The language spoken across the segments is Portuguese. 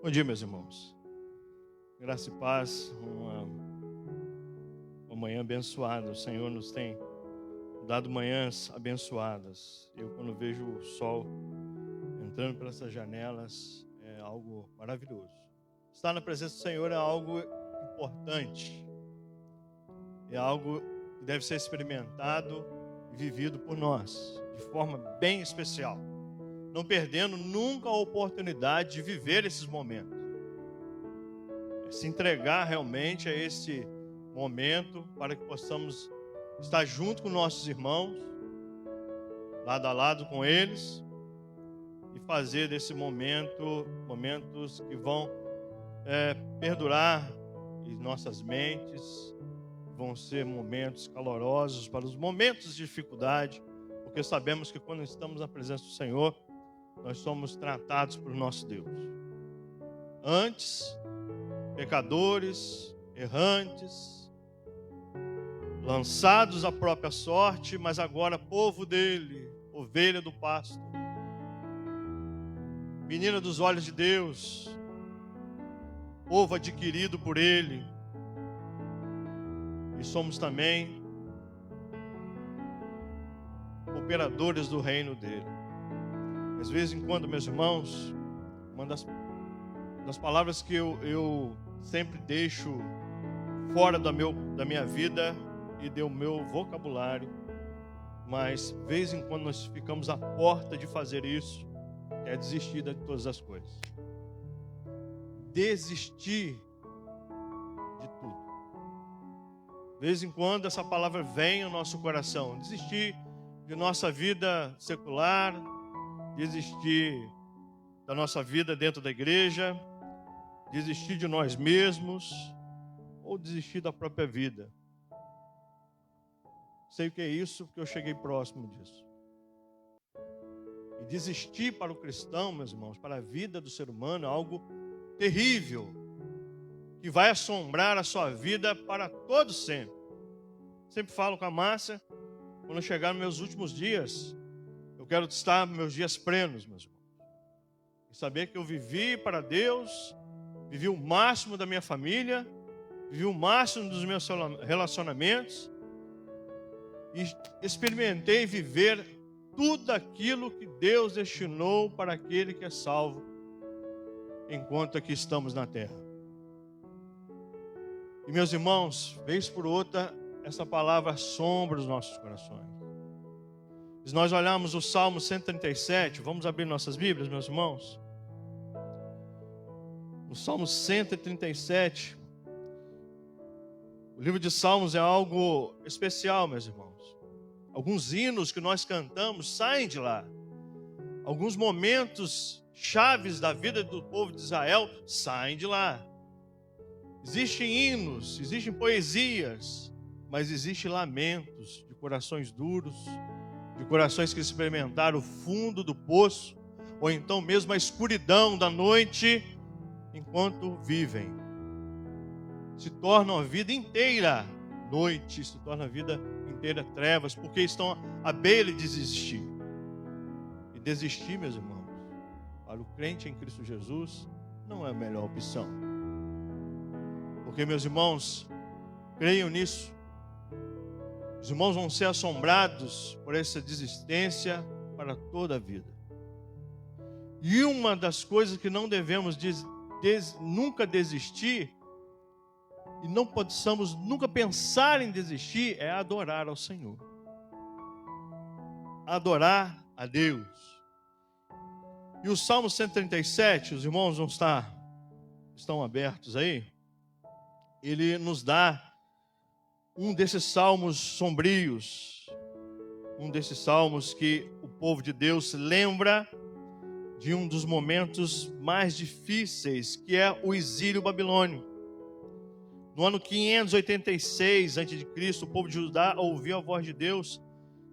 Bom dia, meus irmãos. Graça e paz, uma manhã abençoada. O Senhor nos tem dado manhãs abençoadas. Eu, quando vejo o sol entrando pelas janelas, é algo maravilhoso. Estar na presença do Senhor é algo importante. É algo que deve ser experimentado e vivido por nós, de forma bem especial. Não perdendo nunca a oportunidade de viver esses momentos. Se entregar realmente a esse momento para que possamos estar junto com nossos irmãos, lado a lado com eles, e fazer desse momento momentos que vão perdurar em nossas mentes, vão ser momentos calorosos para os momentos de dificuldade, porque sabemos que quando estamos na presença do Senhor, nós somos tratados por nosso Deus. Antes, pecadores, errantes, lançados à própria sorte, mas agora povo dele, ovelha do pasto, menina dos olhos de Deus, povo adquirido por ele, e somos também operadores do reino dele. Às vezes, quando, meus irmãos, uma das palavras que eu sempre deixo fora da minha vida e do meu vocabulário, mas de vez em quando nós ficamos à porta de fazer isso, é desistir de todas as coisas. Desistir de tudo. De vez em quando essa palavra vem ao nosso coração. Desistir de nossa vida secular, desistir da nossa vida dentro da igreja, desistir de nós mesmos, ou desistir da própria vida. Sei o que é isso, porque eu cheguei próximo disso. E desistir para o cristão, meus irmãos, para a vida do ser humano, é algo terrível, que vai assombrar a sua vida para todo sempre. Sempre falo com a Márcia, quando chegar nos meus últimos dias, eu quero estar meus dias plenos, meus irmãos. E saber que eu vivi para Deus, vivi o máximo da minha família, vivi o máximo dos meus relacionamentos, e experimentei viver tudo aquilo que Deus destinou para aquele que é salvo, enquanto aqui estamos na terra. E meus irmãos, vez por outra, essa palavra assombra os nossos corações. Se nós olharmos o Salmo 137, vamos abrir nossas Bíblias, meus irmãos. O Salmo 137, o livro de Salmos é algo especial, meus irmãos. Alguns hinos que nós cantamos saem de lá. Alguns momentos chaves da vida do povo de Israel saem de lá. Existem hinos, existem poesias, mas existem lamentos de corações duros, de corações que experimentaram o fundo do poço, ou então mesmo a escuridão da noite, enquanto vivem. Se tornam a vida inteira noite, se torna a vida inteira trevas, porque estão à beira de desistir. E desistir, meus irmãos, para o crente em Cristo Jesus, não é a melhor opção. Porque, meus irmãos, creiam nisso. Os irmãos vão ser assombrados por essa desistência para toda a vida. E uma das coisas que não devemos nunca desistir, e não possamos nunca pensar em desistir, é adorar ao Senhor. Adorar a Deus. E o Salmo 137, os irmãos estão abertos aí, ele nos dá um desses salmos sombrios, um desses salmos que o povo de Deus lembra de um dos momentos mais difíceis, que é o exílio babilônico. No ano 586 a.C., o povo de Judá ouviu a voz de Deus,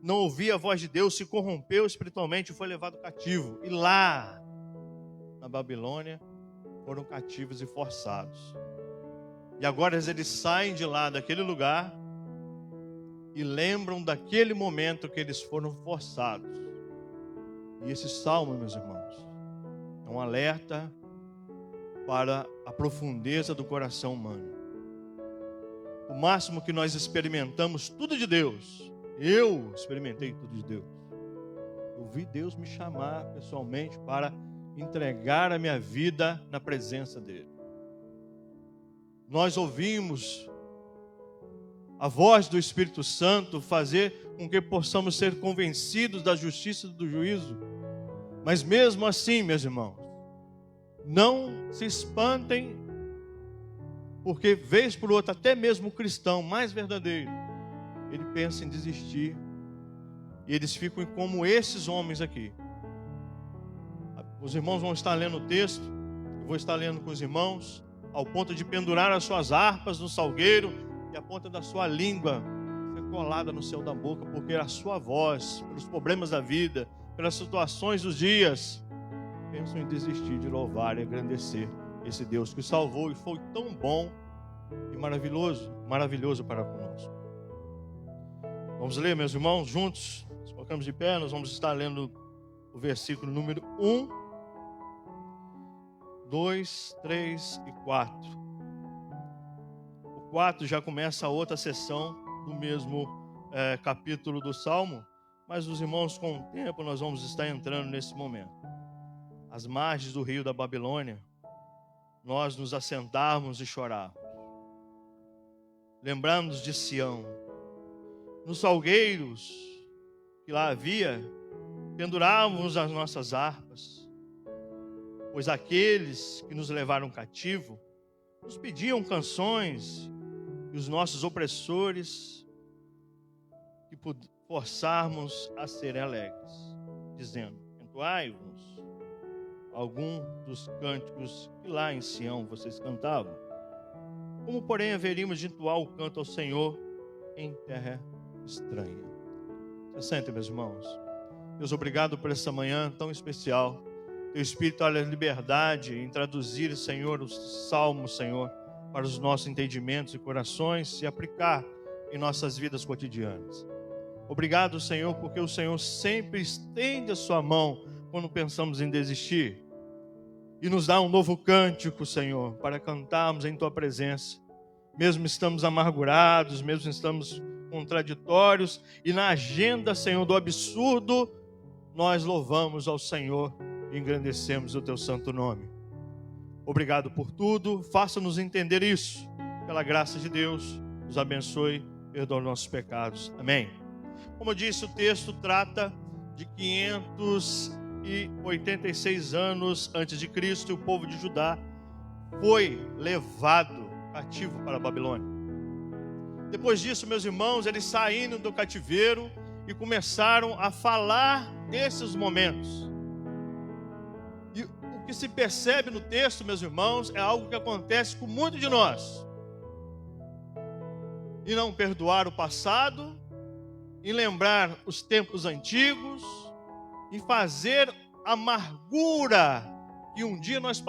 não ouvia a voz de Deus, se corrompeu espiritualmente e foi levado cativo. E lá, na Babilônia, foram cativos e forçados. E agora eles saem de lá, daquele lugar, e lembram daquele momento que eles foram forçados. E esse salmo, meus irmãos, é um alerta para a profundeza do coração humano. O máximo que nós experimentamos tudo de Deus. Eu experimentei tudo de Deus. Eu vi Deus me chamar pessoalmente para entregar a minha vida na presença dele. Nós ouvimos a voz do Espírito Santo fazer com que possamos ser convencidos da justiça e do juízo. Mas mesmo assim, meus irmãos, não se espantem, porque vez por outra, até mesmo o cristão mais verdadeiro, ele pensa em desistir, e eles ficam como esses homens aqui. Os irmãos vão estar lendo o texto, eu vou estar lendo com os irmãos, ao ponto de pendurar as suas harpas no salgueiro, e a ponta da sua língua ser colada no céu da boca, porque a sua voz, pelos problemas da vida, pelas situações dos dias, pensam em desistir de louvar e agradecer esse Deus que salvou e foi tão bom e maravilhoso para conosco. Vamos ler, meus irmãos, juntos. Nos colocamos de pé, nós vamos estar lendo o versículo número 1, 2, 3 e 4. O 4 já começa a outra sessão do mesmo capítulo do Salmo, mas os irmãos, com o tempo, nós vamos estar entrando nesse momento. Às margens do rio da Babilônia, nós nos assentarmos e chorarmos. Lembrarmos de Sião. Nos salgueiros que lá havia, pendurávamos as nossas harpas, pois aqueles que nos levaram cativo nos pediam canções, e os nossos opressores que forçarmos a serem alegres, dizendo: entoai-vos algum dos cânticos que lá em Sião vocês cantavam. Como, porém, haveríamos de entoar o canto ao Senhor em terra estranha? Se sentem, meus irmãos. Deus, obrigado por essa manhã tão especial. Teu Espírito olha a liberdade em traduzir, Senhor, os salmos, Senhor, para os nossos entendimentos e corações e aplicar em nossas vidas cotidianas. Obrigado, Senhor, porque o Senhor sempre estende a sua mão quando pensamos em desistir e nos dá um novo cântico, Senhor, para cantarmos em tua presença. Mesmo estamos amargurados, mesmo estamos contraditórios e na agenda, Senhor, do absurdo, nós louvamos ao Senhor e engrandecemos o teu santo nome. Obrigado por tudo, faça-nos entender isso. Pela graça de Deus, nos abençoe, perdoe nossos pecados. Amém. Como eu disse, o texto trata de 586 anos antes de Cristo, e o povo de Judá foi levado cativo para a Babilônia. Depois disso, meus irmãos, eles saíram do cativeiro e começaram a falar desses momentos. E o que se percebe no texto, meus irmãos, é algo que acontece com muitos de nós. E não perdoar o passado, em lembrar os tempos antigos, em fazer a amargura que um dia nós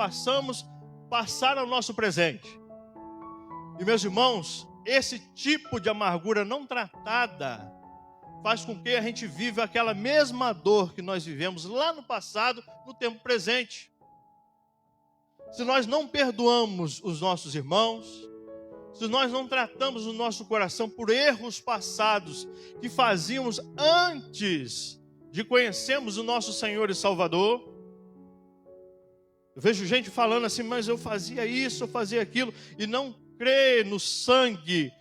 passar ao nosso presente. E, meus irmãos, esse tipo de amargura não tratada faz com que a gente viva aquela mesma dor que nós vivemos lá no passado, no tempo presente. Se nós não perdoamos os nossos irmãos, se nós não tratamos o nosso coração por erros passados que fazíamos antes de conhecermos o nosso Senhor e Salvador. Eu vejo gente falando assim, mas eu fazia isso, eu fazia aquilo, e não crê no sangue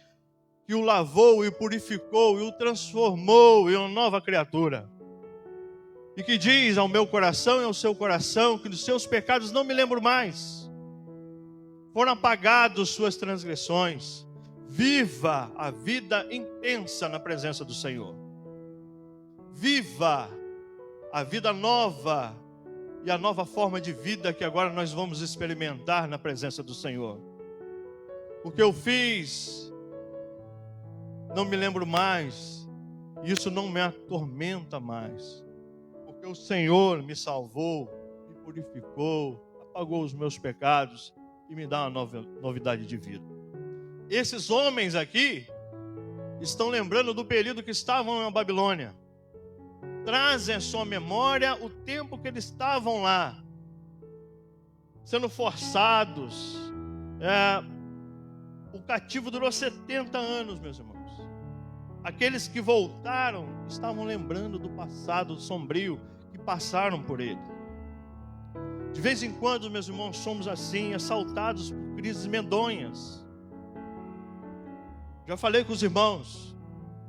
que o lavou e o purificou e o transformou em uma nova criatura. E que diz ao meu coração e ao seu coração que dos seus pecados não me lembro mais. Foram apagados suas transgressões. Viva a vida intensa na presença do Senhor. Viva a vida nova e a nova forma de vida que agora nós vamos experimentar na presença do Senhor. O que eu fiz, não me lembro mais. Isso não me atormenta mais. Porque o Senhor me salvou, me purificou, apagou os meus pecados e me dá uma novidade de vida. Esses homens aqui estão lembrando do período que estavam na Babilônia. Trazem à sua memória o tempo que eles estavam lá. sendo forçados. O cativo durou 70 anos, meus irmãos. Aqueles que voltaram estavam lembrando do passado sombrio que passaram por ele. De vez em quando, meus irmãos, somos assim, assaltados por crises medonhas. Já falei com os irmãos,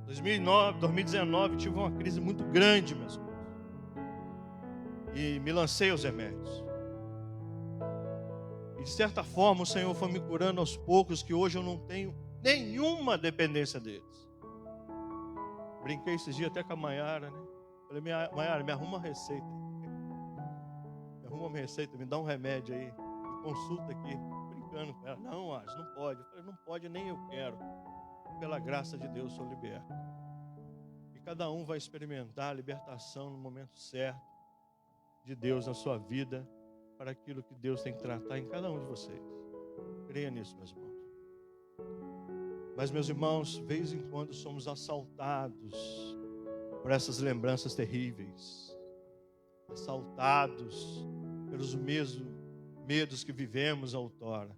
2019, tive uma crise muito grande, meus irmãos. E me lancei aos remédios. E de certa forma o Senhor foi me curando aos poucos, que hoje eu não tenho nenhuma dependência deles. Brinquei esses dias até com a Maiara, né? Falei, Maiara, me arruma uma receita. Me arruma uma receita, me dá um remédio aí. Me consulta aqui. Brincando com ela. Não, Ars, não pode. Eu falei, não pode, nem eu quero. Pela graça de Deus sou liberto. E cada um vai experimentar a libertação no momento certo de Deus na sua vida, para aquilo que Deus tem que tratar em cada um de vocês. Creia nisso, meus irmãos. Mas, meus irmãos, de vez em quando somos assaltados por essas lembranças terríveis, assaltados pelos mesmos medos que vivemos outrora.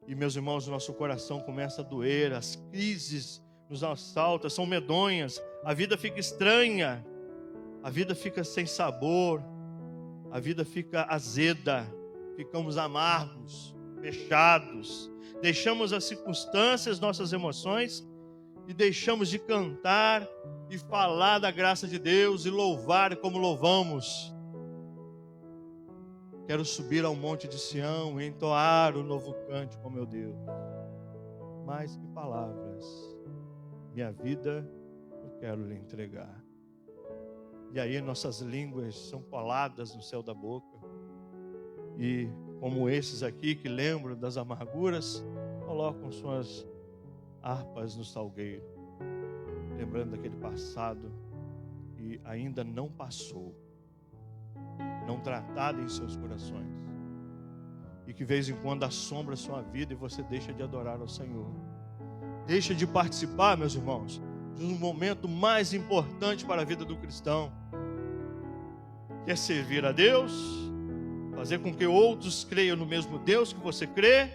E, meus irmãos, nosso coração começa a doer, as crises nos assaltam, são medonhas, a vida fica estranha, a vida fica sem sabor, a vida fica azeda, ficamos amargos, fechados, deixamos as circunstâncias, nossas emoções, e deixamos de cantar e falar da graça de Deus e louvar como louvamos. Quero subir ao monte de Sião e entoar o novo cântico, meu Deus. Mais que palavras, minha vida eu quero lhe entregar. E aí nossas línguas são coladas no céu da boca. E como esses aqui que lembram das amarguras, colocam suas harpas no salgueiro, lembrando daquele passado que ainda não passou, não tratado em seus corações, e que de vez em quando assombra a sua vida e você deixa de adorar ao Senhor. Deixa de participar, meus irmãos, de um momento mais importante para a vida do cristão, que é servir a Deus, fazer com que outros creiam no mesmo Deus que você crê,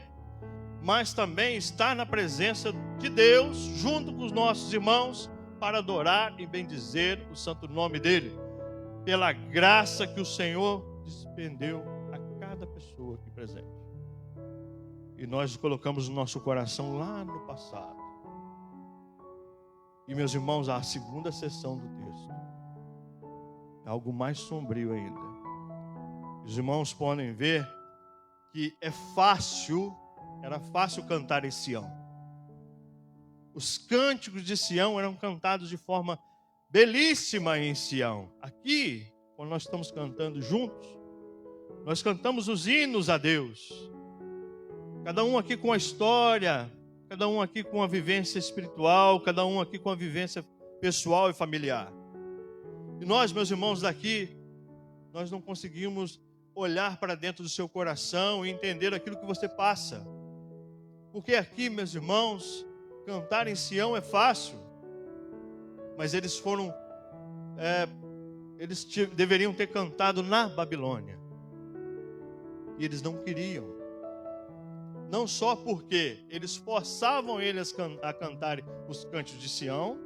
mas também estar na presença de Deus, junto com os nossos irmãos, para adorar e bendizer o santo nome dEle, pela graça que o Senhor despendeu a cada pessoa aqui presente. E nós colocamos o nosso coração lá no passado. E, meus irmãos, a segunda sessão do texto é algo mais sombrio ainda. Os irmãos podem ver que era fácil cantar em Sião. Os cânticos de Sião eram cantados de forma belíssima em Sião. Aqui, quando nós estamos cantando juntos, nós cantamos os hinos a Deus. Cada um aqui com a história, cada um aqui com a vivência espiritual, cada um aqui com a vivência pessoal e familiar. E nós, meus irmãos daqui, nós não conseguimos olhar para dentro do seu coração e entender aquilo que você passa. Porque aqui, meus irmãos, cantar em Sião é fácil. Mas eles deveriam ter cantado na Babilônia. E eles não queriam. Não só porque eles forçavam eles a cantarem os cânticos de Sião,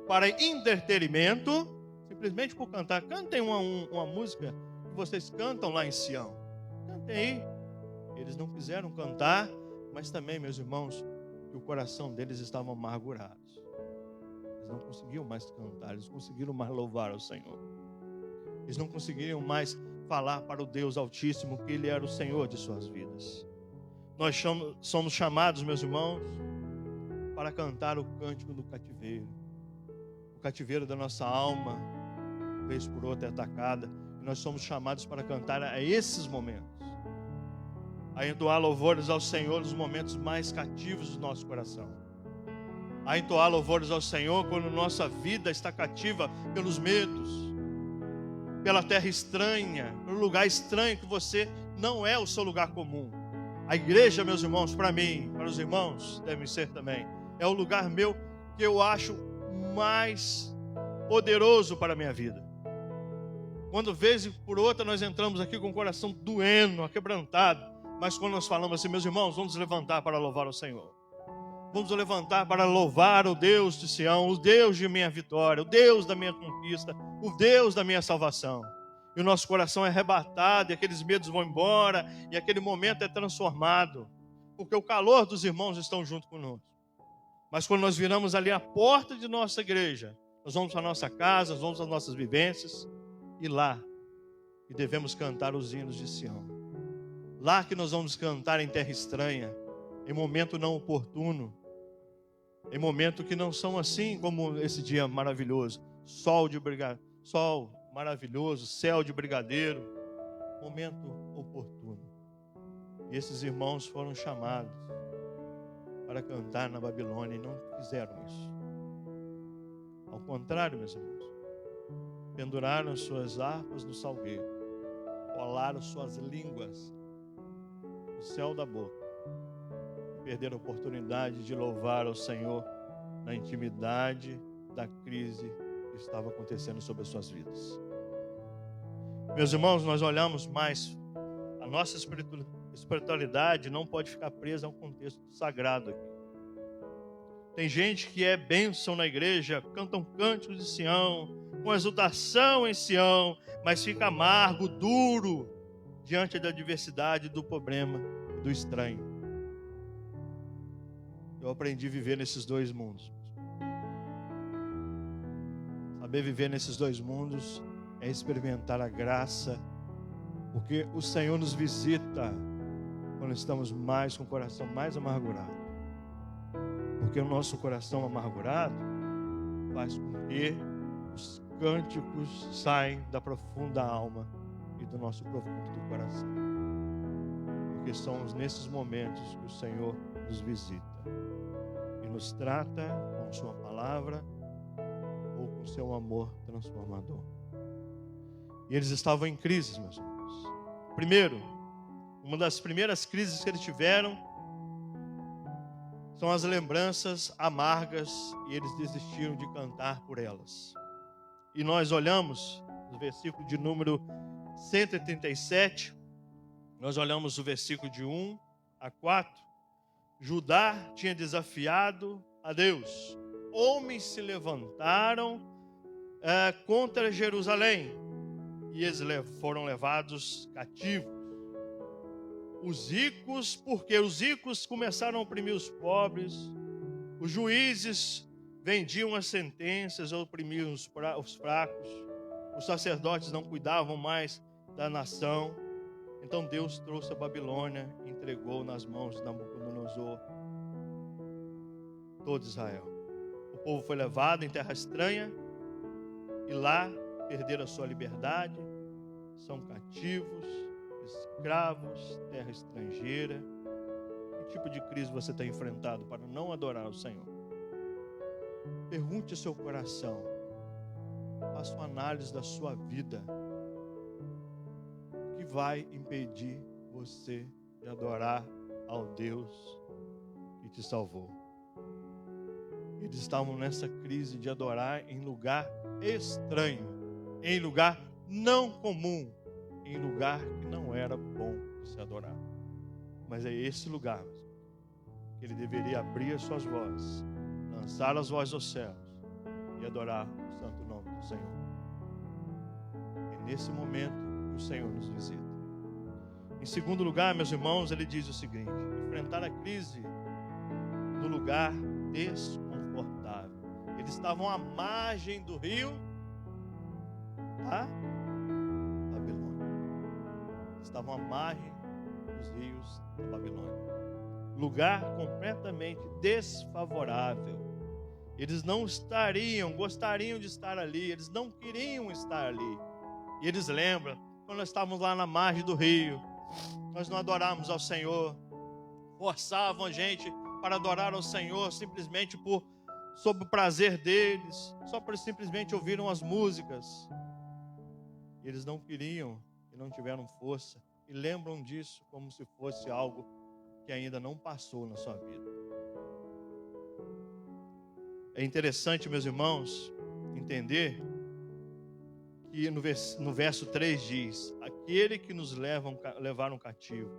para entretenimento, simplesmente por cantar. Cantem uma música que vocês cantam lá em Sião. Cantem aí. Eles não quiseram cantar, mas também, meus irmãos, que o coração deles estava amargurado. Eles não conseguiam mais cantar, eles não conseguiram mais louvar ao Senhor. Eles não conseguiam mais falar para o Deus Altíssimo que Ele era o Senhor de suas vidas. Nós somos chamados, meus irmãos, para cantar o cântico do cativeiro. O cativeiro da nossa alma, vez por outra, é atacada. E nós somos chamados para cantar a esses momentos. A entoar louvores ao Senhor nos momentos mais cativos do nosso coração. A entoar louvores ao Senhor quando nossa vida está cativa pelos medos, pela terra estranha, pelo lugar estranho que você não é o seu lugar comum. A igreja, meus irmãos, para mim, para os irmãos, devem ser também, é o lugar meu que eu acho mais poderoso para a minha vida. Quando vez por outra nós entramos aqui com o coração doendo, quebrantado, mas quando nós falamos assim, meus irmãos, vamos nos levantar para louvar o Senhor. Vamos nos levantar para louvar o Deus de Sião, o Deus de minha vitória, o Deus da minha conquista, o Deus da minha salvação. E o nosso coração é arrebatado, e aqueles medos vão embora, e aquele momento é transformado, porque o calor dos irmãos estão junto conosco. Mas quando nós viramos ali a porta de nossa igreja, nós vamos para a nossa casa, nós vamos às nossas vivências, e lá que devemos cantar os hinos de Sião. Lá que nós vamos cantar em terra estranha, em momento não oportuno, em momento que não são assim como esse dia maravilhoso, sol maravilhoso, céu de brigadeiro, momento oportuno. E esses irmãos foram chamados para cantar na Babilônia e não fizeram isso. Ao contrário, meus irmãos, penduraram suas harpas no salgueiro, colaram suas línguas no céu da boca e perderam a oportunidade de louvar ao Senhor na intimidade da crise que estava acontecendo sobre as suas vidas. Meus irmãos, nós olhamos mais, a nossa espiritualidade não pode ficar presa a um contexto sagrado aqui. Tem gente que é bênção na igreja, cantam cânticos de Sião, com exultação em Sião, mas fica amargo, duro, diante da adversidade, do problema, do estranho. Eu aprendi a viver nesses dois mundos. Saber viver nesses dois mundos é experimentar a graça, porque o Senhor nos visita quando estamos mais com o coração mais amargurado. Porque o nosso coração amargurado faz com que os cânticos saem da profunda alma e do nosso profundo coração. Porque são nesses momentos que o Senhor nos visita e nos trata com sua palavra ou com seu amor transformador. E eles estavam em crise, meus irmãos. Primeiro, uma das primeiras crises que eles tiveram são as lembranças amargas, e eles desistiram de cantar por elas. E nós olhamos no versículo de número 137, nós olhamos o versículo de 1 a 4. Judá tinha desafiado a Deus. Homens se levantaram contra Jerusalém, e eles foram levados cativos. Os ricos, porque os ricos começaram a oprimir os pobres, os juízes vendiam as sentenças, oprimiam os fracos, os sacerdotes não cuidavam mais da nação. Então Deus trouxe a Babilônia e entregou nas mãos de Nabucodonosor todo Israel. O povo foi levado em terra estranha e lá perderam a sua liberdade, são cativos, escravos, terra estrangeira. Que tipo de crise você tem enfrentado para não adorar o Senhor? Pergunte ao seu coração, faça uma análise da sua vida. O que vai impedir você de adorar ao Deus que te salvou? Eles estavam nessa crise de adorar em lugar estranho, em lugar não comum, em lugar que não era bom de se adorar. Mas é esse lugar que ele deveria abrir as suas vozes, lançar as vozes aos céus e adorar o santo nome do Senhor. É nesse momento que o Senhor nos visita. Em segundo lugar, meus irmãos, ele diz o seguinte: enfrentar a crise no lugar desconfortável. Eles estavam à margem do rio Babilônia. Estavam à margem dos rios da Babilônia. Lugar completamente desfavorável. Eles não gostariam de estar ali, eles não queriam estar ali. E eles lembram, quando nós estávamos lá na margem do rio, nós não adorávamos ao Senhor, forçavam a gente para adorar ao Senhor simplesmente sob o prazer deles, só por simplesmente ouviram as músicas. E eles não queriam e não tiveram força, e lembram disso como se fosse algo que ainda não passou na sua vida. É interessante, meus irmãos, entender que no verso 3 diz: aquele que nos levaram cativo,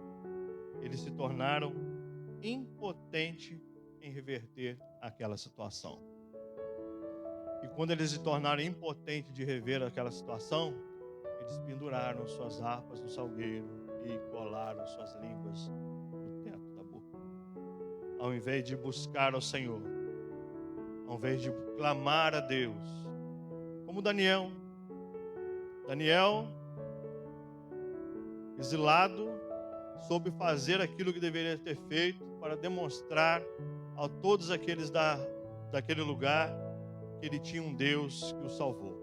eles se tornaram impotentes em reverter aquela situação. E quando eles se tornaram impotentes de rever aquela situação, eles penduraram suas harpas no salgueiro e colaram suas línguas no teto da boca. Ao invés de buscar ao Senhor, ao invés de clamar a Deus, como Daniel, exilado, soube fazer aquilo que deveria ter feito para demonstrar a todos aqueles daquele lugar que ele tinha um Deus que o salvou.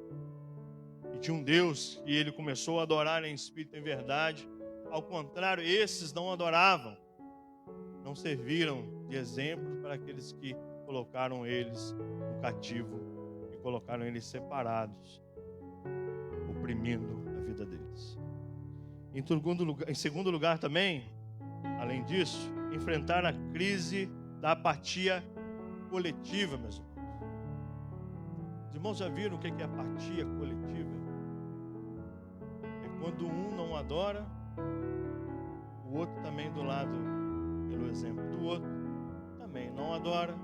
E tinha um Deus que ele começou a adorar em espírito e em verdade. Ao contrário, esses não adoravam, não serviram de exemplo para aqueles que colocaram eles no cativo e colocaram eles separados, oprimindo a vida deles. Em segundo lugar também, além disso, enfrentar a crise da apatia coletiva, meus irmãos. Os irmãos já viram o que é apatia coletiva? É quando um não adora, o outro também do lado, pelo exemplo do outro, também não adora.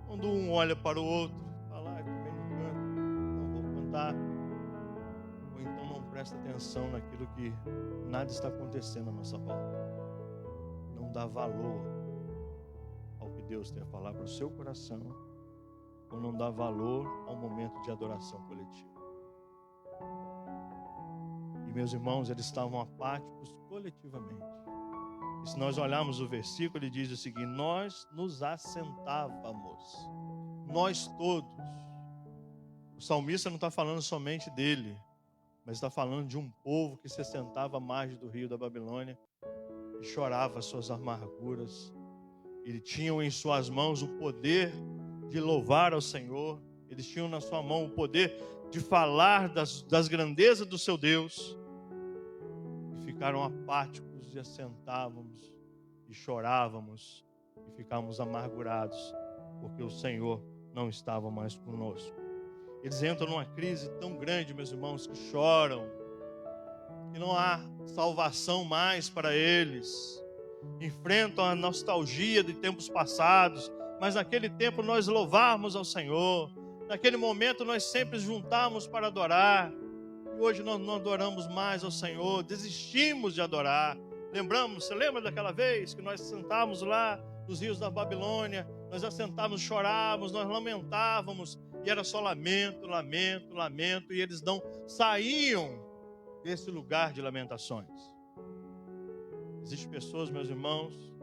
Quando um olha para o outro, fala, também não canto, não vou cantar. Ou então não presta atenção naquilo que nada está acontecendo à nossa volta. Não dá valor ao que Deus tem a falar para o seu coração, ou não dá valor ao momento de adoração coletiva. E meus irmãos, eles estavam apáticos coletivamente. E se nós olharmos o versículo, ele diz o seguinte: nós nos assentávamos, nós todos. O salmista não está falando somente dele, mas está falando de um povo que se assentava à margem do rio da Babilônia e chorava suas amarguras. Ele tinham em suas mãos o poder de louvar ao Senhor. Eles tinham na sua mão o poder de falar das grandezas do seu Deus. E ficaram apáticos e assentávamos e chorávamos e ficávamos amargurados porque o Senhor não estava mais conosco. Eles entram numa crise tão grande, meus irmãos, que choram, que não há salvação mais para eles. Enfrentam a nostalgia de tempos passados, mas naquele tempo nós louvávamos ao Senhor. Naquele momento nós sempre juntávamos para adorar. E hoje nós não adoramos mais ao Senhor, desistimos de adorar. Você lembra daquela vez que nós sentávamos lá nos rios da Babilônia, nós assentávamos, chorávamos, nós lamentávamos, e era só lamento, lamento, lamento, e eles não saíam desse lugar de lamentações. Existem pessoas, meus irmãos,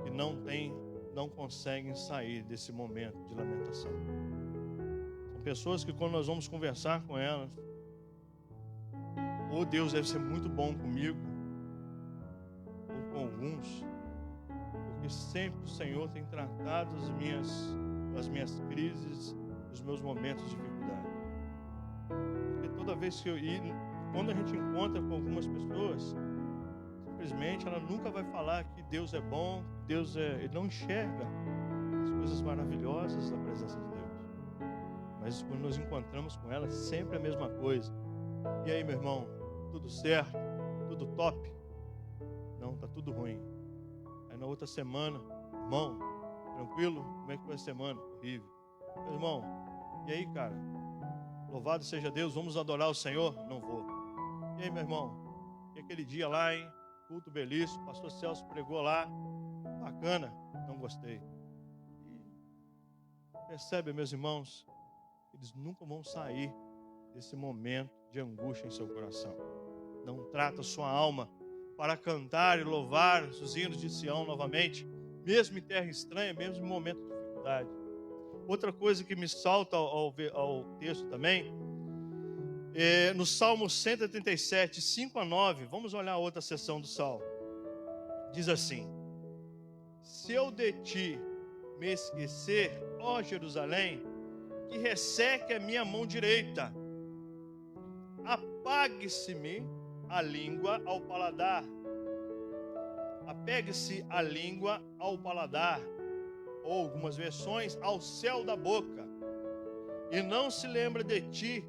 que não conseguem sair desse momento de lamentação. São pessoas que quando nós vamos conversar com elas, ou Deus deve ser muito bom comigo, ou com alguns, porque sempre o Senhor tem tratado as minhas crises, os meus momentos de dificuldade. Porque toda vez que quando a gente encontra com algumas pessoas, simplesmente ela nunca vai falar que Deus é bom, ele não enxerga as coisas maravilhosas da presença de Deus. Mas quando nos encontramos com ela, sempre a mesma coisa. E aí, meu irmão, tudo certo? Tudo top? Não, tá tudo ruim. Aí na outra semana, irmão, tranquilo? Como é que foi a semana? Horrível. Meu irmão, e aí, cara? Louvado seja Deus, vamos adorar o Senhor? Não vou. E aí, meu irmão? E aquele dia lá, hein? Culto belíssimo, pastor Celso pregou lá, bacana, não gostei. E percebe, meus irmãos, eles nunca vão sair desse momento de angústia em seu coração. Não trata sua alma para cantar e louvar os hinos de Sião novamente, mesmo em terra estranha, mesmo em momento de dificuldade. Outra coisa que me salta ao texto também, no Salmo 137, 5 a 9, vamos olhar a outra seção do Salmo. Diz assim: se eu de ti me esquecer, ó Jerusalém, que resseque a minha mão direita, apague-se-me a língua ao paladar, apegue-se a língua ao paladar, ou algumas versões, ao céu da boca, e não se lembra de ti,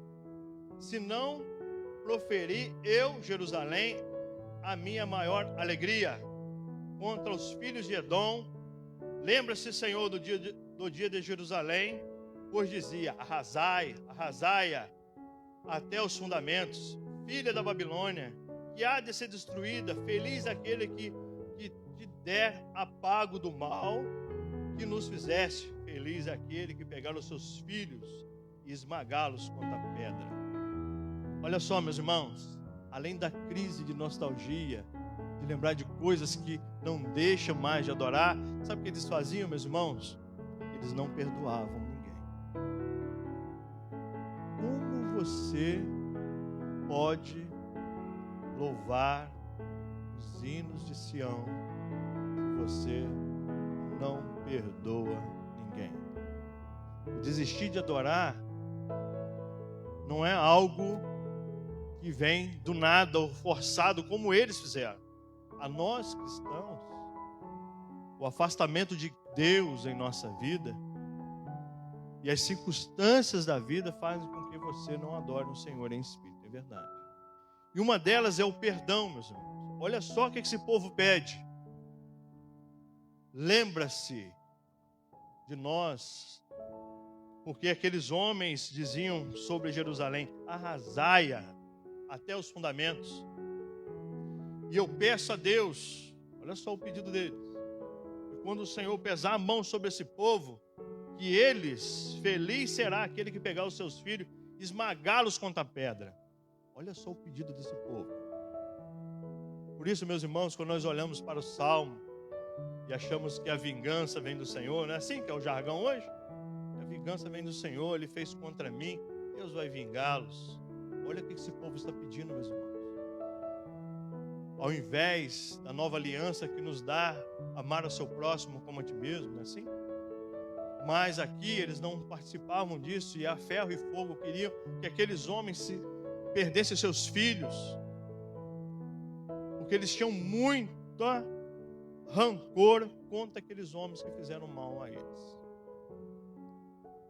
se não proferir eu, Jerusalém, a minha maior alegria contra os filhos de Edom. Lembra-se, Senhor, do dia de Jerusalém, pois dizia: arrasai, arrasai-a até os fundamentos, filha da Babilônia, que há de ser destruída. Feliz aquele que te der apago do mal que nos fizeste. Feliz aquele que pegar os seus filhos e esmagá-los contra a pedra. Olha só, meus irmãos, além da crise de nostalgia, de lembrar de coisas que não deixam mais de adorar, sabe o que eles faziam, meus irmãos? Eles não perdoavam ninguém. Como você pode louvar os hinos de Sião se você não perdoa ninguém? Desistir de adorar não é algo que vem do nada ou forçado como eles fizeram. A nós cristãos, o afastamento de Deus em nossa vida e as circunstâncias da vida fazem com que você não adore o Senhor em espírito, é verdade. E uma delas é o perdão, meus irmãos. Olha só o que esse povo pede. Lembra-se de nós, porque aqueles homens diziam sobre Jerusalém: arrasai-a até os fundamentos. E eu peço a Deus, olha só o pedido deles, que quando o Senhor pesar a mão sobre esse povo, que eles, feliz será aquele que pegar os seus filhos, esmagá-los contra a pedra. Olha só o pedido desse povo. Por isso, meus irmãos, quando nós olhamos para o Salmo e achamos que a vingança vem do Senhor, não é assim que é o jargão hoje? A vingança vem do Senhor, Ele fez contra mim, Deus vai vingá-los. Olha o que esse povo está pedindo, meus irmãos. Ao invés da nova aliança que nos dá amar o seu próximo como a ti mesmo, não é assim? Mas aqui eles não participavam disso, e a ferro e fogo queriam que aqueles homens perdessem seus filhos, porque eles tinham muito rancor contra aqueles homens que fizeram mal a eles.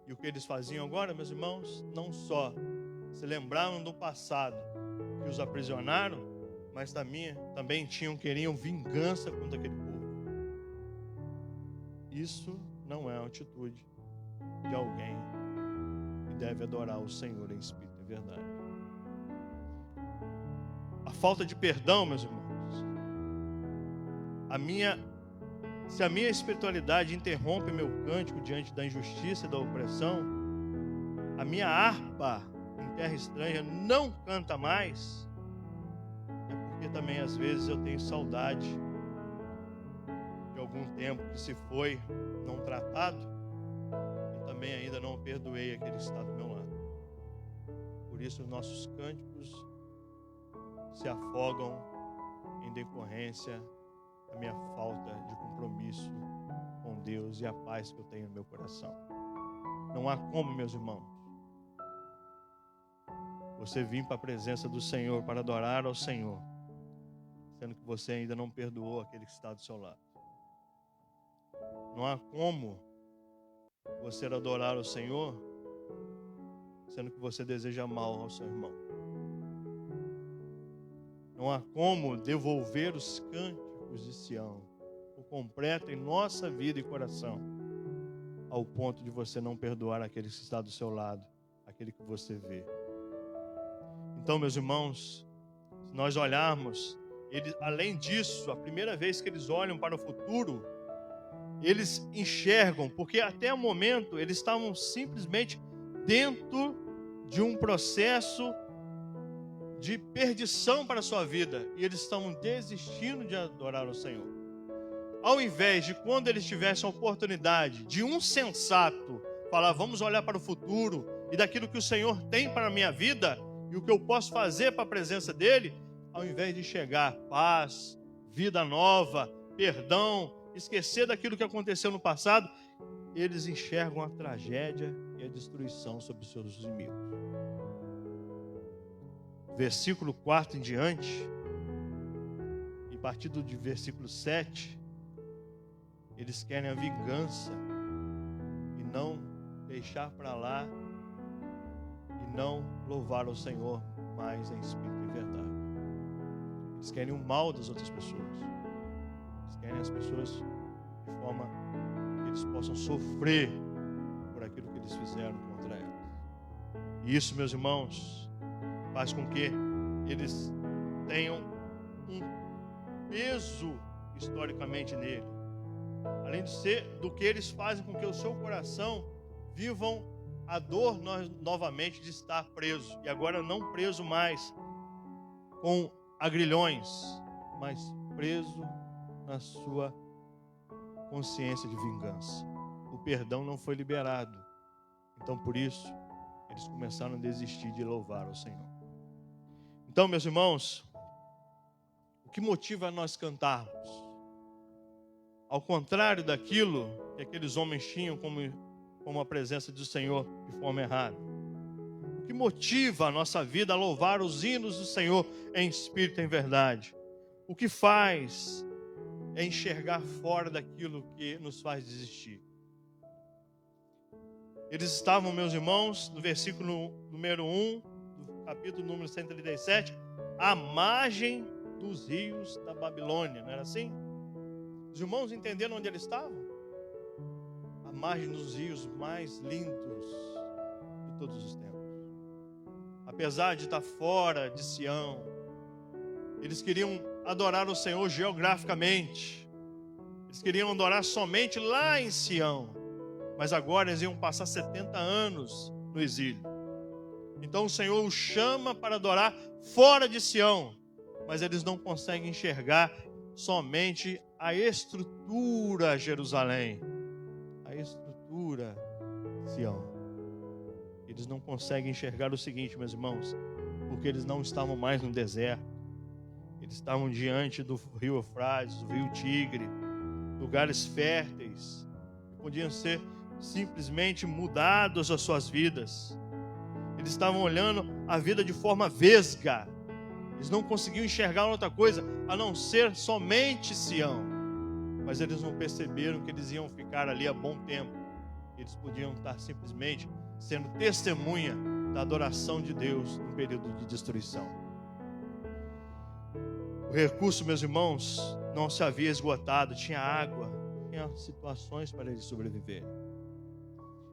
E o que eles faziam agora, meus irmãos, não só se lembravam do passado que os aprisionaram, mas também queriam vingança contra aquele povo. Isso não é a atitude de alguém que deve adorar o Senhor em espírito e verdade. A falta de perdão, meus irmãos, se a minha espiritualidade interrompe meu cântico diante da injustiça e da opressão, a minha harpa em terra estranha não canta mais, é porque também às vezes eu tenho saudade de algum tempo que se foi não tratado, e também ainda não perdoei aquele que está do meu lado. Por isso os nossos cânticos se afogam em decorrência da minha falta de compromisso com Deus e a paz que eu tenho no meu coração. Não há como, meus irmãos, você vir para a presença do Senhor para adorar ao Senhor, sendo que você ainda não perdoou aquele que está do seu lado. Não há como você adorar ao Senhor, sendo que você deseja mal ao seu irmão. Não há como devolver os cânticos de Sião por completo em nossa vida e coração, ao ponto de você não perdoar aquele que está do seu lado, aquele que você vê. Então, meus irmãos, se nós olharmos, além disso, a primeira vez que eles olham para o futuro, eles enxergam, porque até o momento eles estavam simplesmente dentro de um processo de perdição para a sua vida, e eles estavam desistindo de adorar o Senhor. Ao invés de, quando eles tivessem a oportunidade de um sensato falar: vamos olhar para o futuro e daquilo que o Senhor tem para a minha vida e o que eu posso fazer para a presença dele, ao invés de chegar paz, vida nova, perdão, esquecer daquilo que aconteceu no passado, eles enxergam a tragédia e a destruição sobre os seus inimigos. Versículo 4 em diante, e a partir do versículo 7, eles querem a vingança e não deixar para lá não louvar ao Senhor mais em espírito e verdade. Eles querem o mal das outras pessoas. Eles querem as pessoas de forma que eles possam sofrer por aquilo que eles fizeram contra elas. E isso, meus irmãos, faz com que eles tenham um peso historicamente nele. Além de ser do que eles fazem com que o seu coração vivam a dor novamente de estar preso. E agora não preso mais com agrilhões, mas preso na sua consciência de vingança. O perdão não foi liberado. Então, por isso, eles começaram a desistir de louvar ao Senhor. Então, meus irmãos, o que motiva nós cantarmos? Ao contrário daquilo que aqueles homens tinham como a presença do Senhor de forma errada. O que motiva a nossa vida a louvar os hinos do Senhor em espírito e em verdade? O que faz é enxergar fora daquilo que nos faz desistir. Eles estavam, meus irmãos, no versículo número 1, do capítulo número 137, à margem dos rios da Babilônia, não era assim? Os irmãos entenderam onde eles estavam? À margem dos rios mais lindos de todos os tempos. Apesar de estar fora de Sião, eles queriam adorar o Senhor geograficamente. Eles queriam adorar somente lá em Sião. Mas agora eles iam passar 70 anos no exílio. Então o Senhor os chama para adorar fora de Sião. Mas eles não conseguem enxergar somente a estrutura Jerusalém. A estrutura Sião. Eles não conseguem enxergar o seguinte, meus irmãos. Porque eles não estavam mais no deserto. Eles estavam diante do rio Eufrates, do rio Tigre. Lugares férteis. Que podiam ser simplesmente mudados as suas vidas. Eles estavam olhando a vida de forma vesga. Eles não conseguiam enxergar outra coisa a não ser somente Sião. Mas eles não perceberam que eles iam ficar ali há bom tempo. Eles podiam estar simplesmente sendo testemunha da adoração de Deus no período de destruição. O recurso, meus irmãos, não se havia esgotado. Tinha água, tinha situações para eles sobreviverem.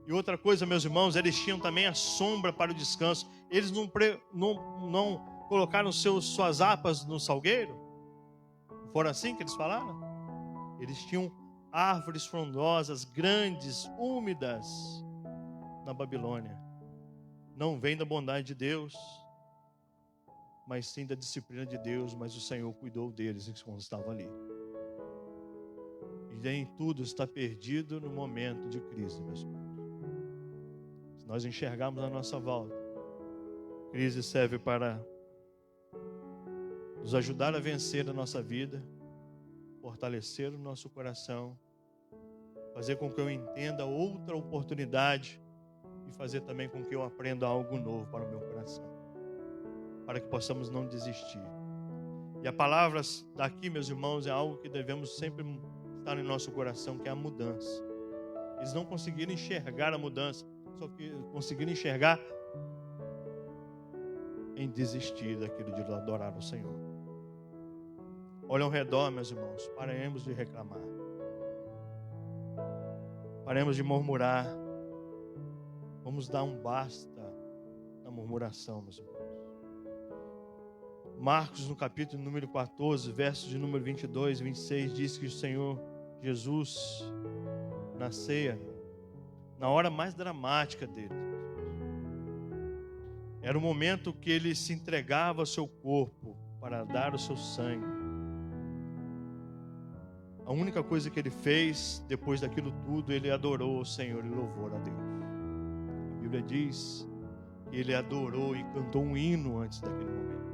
E outra coisa, meus irmãos, eles tinham também a sombra para o descanso. Eles não colocaram suas harpas no salgueiro? Não foram assim que eles falaram? Eles tinham árvores frondosas, grandes, úmidas na Babilônia. Não vem da bondade de Deus, mas sim da disciplina de Deus. Mas o Senhor cuidou deles quando estavam ali. E nem tudo está perdido no momento de crise, meus irmãos. Se nós enxergarmos a nossa volta, crise serve para nos ajudar a vencer a nossa vida, fortalecer o nosso coração, fazer com que eu entenda outra oportunidade e fazer também com que eu aprenda algo novo para o meu coração, para que possamos não desistir. E a palavra daqui, meus irmãos, é algo que devemos sempre estar em nosso coração, que é a mudança. Eles não conseguiram enxergar a mudança, só que conseguiram enxergar em desistir daquilo de adorar o Senhor. Olha ao redor, meus irmãos, paremos de reclamar. Paremos de murmurar. Vamos dar um basta na murmuração, meus irmãos. Marcos, no capítulo número 14, versos de número 22 e 26, diz que o Senhor Jesus, na ceia, na hora mais dramática dele, era o momento que ele se entregava ao seu corpo para dar o seu sangue. A única coisa que ele fez, depois daquilo tudo, ele adorou o Senhor e louvou a Deus. A Bíblia diz que ele adorou e cantou um hino antes daquele momento.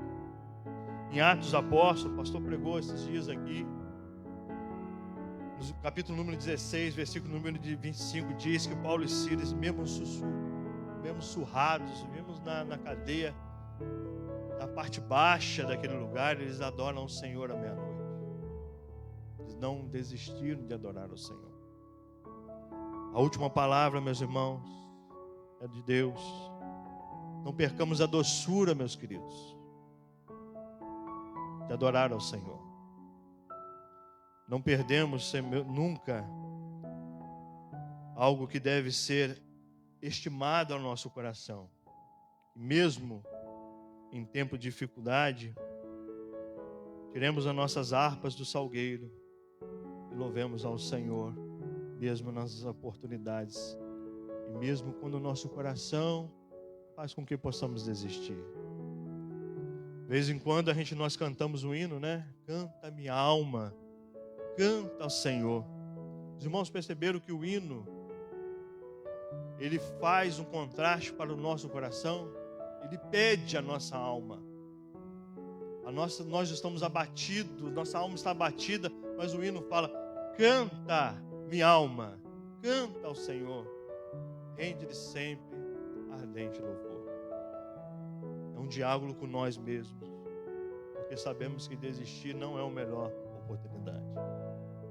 Em Atos dos Apóstolos, o pastor pregou esses dias aqui, no capítulo número 16, versículo número 25, diz que Paulo e Silas, mesmo surrados, mesmo na cadeia, na parte baixa daquele lugar, eles adoram o Senhor à meia-noite. Eles não desistiram de adorar o Senhor. A última palavra, meus irmãos, é de Deus. Não percamos a doçura, meus queridos, de adorar ao Senhor. Não perdemos nunca algo que deve ser estimado ao nosso coração. Mesmo em tempo de dificuldade, tiremos as nossas harpas do salgueiro e louvemos ao Senhor, mesmo nas oportunidades e mesmo quando o nosso coração faz com que possamos desistir. De vez em quando nós cantamos um hino, né? Canta minha alma, canta ao Senhor. Os irmãos perceberam que o hino, ele faz um contraste para o nosso coração. Ele pede a nossa alma. Nós estamos abatidos, nossa alma está abatida, mas o hino fala: canta, minha alma, canta ao Senhor, rende-lhe sempre ardente louvor. É um diálogo com nós mesmos, porque sabemos que desistir não é a melhor oportunidade.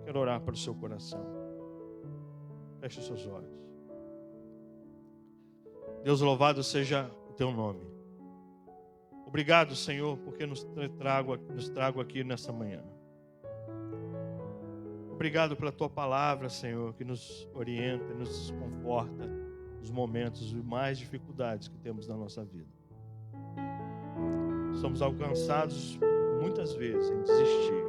Quero orar para o seu coração. Feche os seus olhos. Deus, louvado seja o teu nome. Obrigado, Senhor, porque nos trago aqui nessa manhã. Obrigado pela tua palavra, Senhor, que nos orienta, nos conforta nos momentos de mais dificuldades que temos na nossa vida. Somos alcançados muitas vezes em desistir.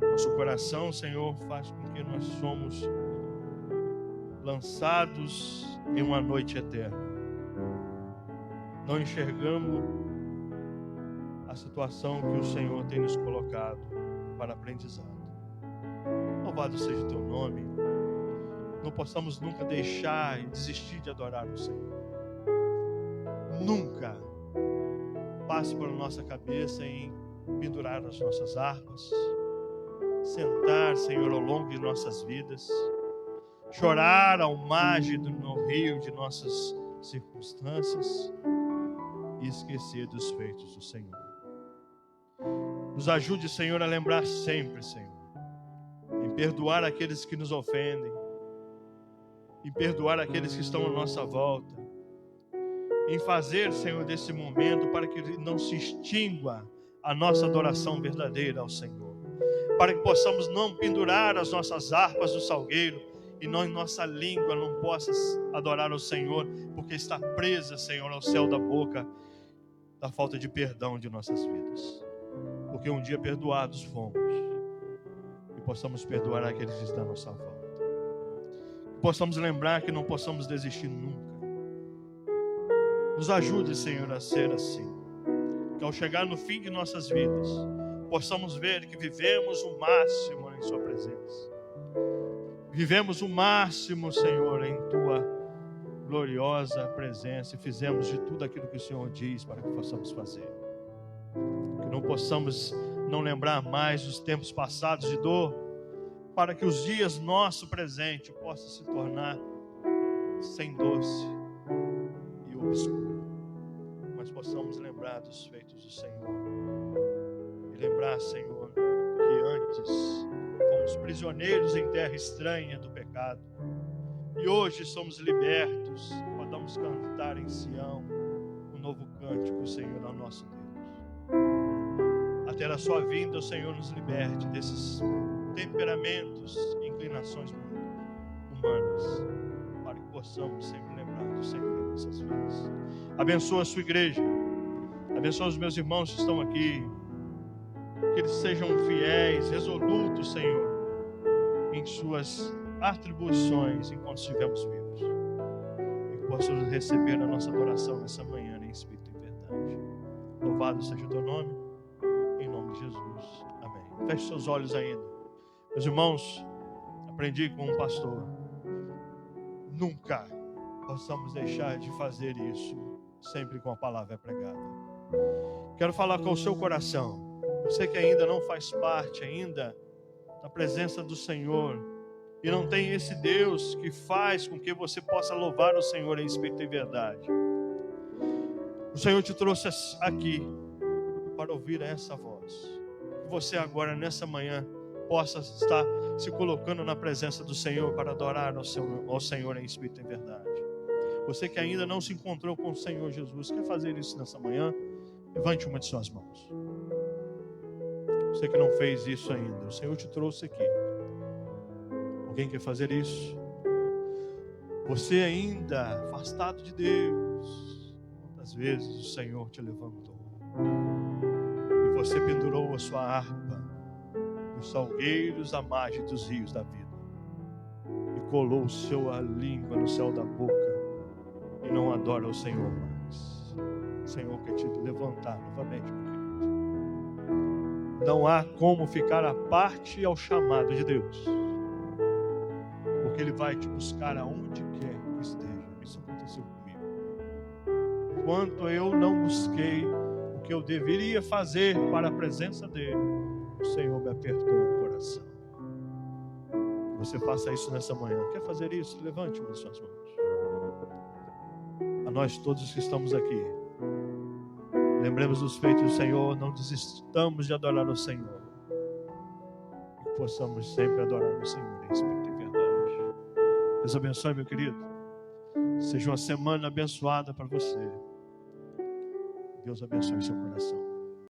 Nosso coração, Senhor, faz com que nós somos lançados em uma noite eterna. Não enxergamos a situação que o Senhor tem nos colocado para aprendizado. Louvado seja o teu nome. Não possamos nunca deixar e desistir de adorar o Senhor. Nunca passe por nossa cabeça em pendurar as nossas harpas, sentar, Senhor, ao longo de nossas vidas, chorar ao margem no rio de nossas circunstâncias e esquecer dos feitos do Senhor. Nos ajude, Senhor, a lembrar sempre, Senhor, em perdoar aqueles que nos ofendem, em perdoar aqueles que estão à nossa volta, em fazer, Senhor, desse momento para que não se extingua a nossa adoração verdadeira ao Senhor, para que possamos não pendurar as nossas harpas do salgueiro e nossa língua não possa adorar ao Senhor, porque está presa, Senhor, ao céu da boca da falta de perdão de nossas vidas. Porque um dia perdoados fomos, e possamos perdoar aqueles que estão à nossa volta. Que possamos lembrar que não possamos desistir nunca. Nos ajude, Senhor, a ser assim. Que ao chegar no fim de nossas vidas, possamos ver que vivemos o máximo em Sua presença. Vivemos o máximo, Senhor, em Tua gloriosa presença e fizemos de tudo aquilo que o Senhor diz para que possamos fazer. Que não possamos não lembrar mais dos tempos passados de dor, para que os dias nosso presente possam se tornar sem doce e obscuro, mas possamos lembrar dos feitos do Senhor e lembrar, Senhor, que antes fomos prisioneiros em terra estranha do pecado e hoje somos libertos, podemos cantar em Sião um novo cântico, Senhor, ao nosso Deus. Até a sua vinda, o Senhor nos liberte desses temperamentos e inclinações humanas, para que possamos sempre lembrar do Senhor em nossas vidas. Abençoa a sua igreja, abençoa os meus irmãos que estão aqui, que eles sejam fiéis, resolutos, Senhor, em suas atribuições enquanto estivermos vivos, e que possamos receber a nossa adoração nessa manhã em espírito e verdade. Louvado seja o teu nome, em nome de Jesus, amém. Feche seus olhos ainda. Meus irmãos, aprendi com um pastor, nunca possamos deixar de fazer isso sempre com a palavra pregada. Quero falar com o seu coração, você que ainda não faz parte ainda da presença do Senhor e não tem esse Deus que faz com que você possa louvar o Senhor em espírito e verdade. O Senhor te trouxe aqui para ouvir essa voz. Que você agora, nessa manhã, possa estar se colocando na presença do Senhor para adorar ao Senhor em espírito e verdade. Você que ainda não se encontrou com o Senhor Jesus, quer fazer isso nessa manhã? Levante uma de suas mãos. Você que não fez isso ainda, o Senhor te trouxe aqui. Alguém quer fazer isso? Você ainda afastado de Deus, quantas vezes o Senhor te levantou e você pendurou a sua harpa nos salgueiros à margem dos rios da vida e colou sua língua no céu da boca e não adora o Senhor mais. O Senhor quer te levantar novamente, meu querido. Não há como ficar à parte ao chamado de Deus, porque Ele vai te buscar aonde quer que esteja. Isso aconteceu comigo. Enquanto eu não busquei o que eu deveria fazer para a presença dEle, o Senhor me apertou o coração. Que você faça isso nessa manhã. Quer fazer isso? Levante uma de suas mãos. A nós todos que estamos aqui, lembremos dos feitos do Senhor, não desistamos de adorar o Senhor. Que possamos sempre adorar o Senhor em espírito e verdade. Deus abençoe, meu querido. Seja uma semana abençoada para você. Deus abençoe seu coração.